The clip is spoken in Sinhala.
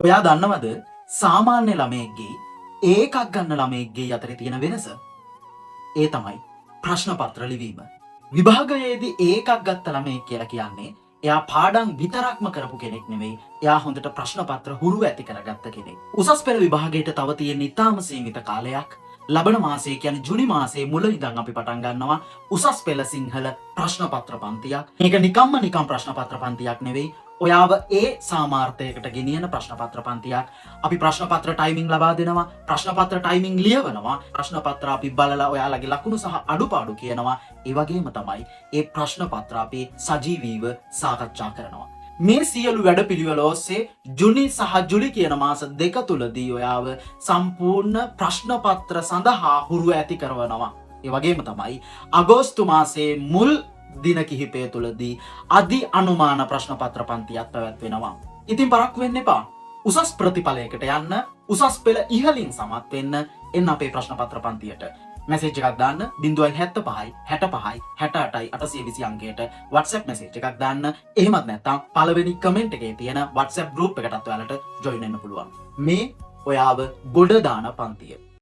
ඔයා දන්නවද සාමාන්‍ය ළමයෙක්ගේ ඒකක් ගන්න ළමයෙක්ගේ අතරේ තියෙන වෙනස? ඒ තමයි ප්‍රශ්න පත්‍ර ලිවීම. විභාගයේදී ඒකක් ගත්ත ළමයෙක් කියලා කියන්නේ එයා පාඩම් විතරක්ම කරපු කෙනෙක් නෙවෙයි. එයා හොඳට ප්‍රශ්න පත්‍ර හුරු ඇති කරගත්ත කෙනෙක්. උසස් පෙළ විභාගයට තව තියෙන ඉතාම සීමිත කාලයක්. ලබන මාසයේ කියන්නේ ජුනි මාසයේ මුල ඉඳන් අපි පටන් ගන්නවා උසස් පෙළ සිංහල ප්‍රශ්න පත්‍ර පන්තියක්. මේක නිකම් ප්‍රශ්න පත්‍ර පන්තියක් නෙවෙයි. ඔයාව ඒ සාමාර්ථයකට ගෙනියන ප්‍රශ්න පත්‍ර පන්තියක්. අපි ප්‍රශ්න පත්‍ර ටයිමිං ලබා දෙනවා. ප්‍රශ්න පත්‍ර ටයිමිං ලියවනවා. ප්‍රශ්න පත්‍ර අපි බලලා ඔයාලගේ ලකුණු සහ අඩුපාඩු කියනවා. ඒ වගේම තමයි ඒ ප්‍රශ්න පත්‍ර අපි සජීවීව සාකච්ඡා කරනවා. මේ සියලු වැඩපිළිවෙල ඔස්සේ ජුනි සහ ජුලි කියන මාස දෙක තුලදී ඔයාව සම්පූර්ණ ප්‍රශ්න පත්‍ර සඳහා හුරු ඇති කරනවා. ඒ වගේම තමයි අගෝස්තු මාසයේ මුල් දින කිහිපය තුලදී අධි අනුමාන ප්‍රශ්න පත්‍ර පන්තියක් පැවැත්වෙනවා. ඉතින් පරක්කු වෙන්න එපා. උසස් ප්‍රතිඵලයකට යන්න, උසස් පෙළ ඉහළින් සමත් වෙන්න එන්න අපේ ප්‍රශ්න පත්‍ර පන්තියට. මැසේජ් එකක් දාන්න 075 65 68 820 අංකයට WhatsApp මැසේජ් එකක් දාන්න. එහෙමත් නැත්නම් පළවෙනි කමෙන්ට් එකේ තියෙන WhatsApp group එකටත් ඔයාලට join වෙන්න පුළුවන්. මේ ඔයාව ගොඩ දාන පන්තිය.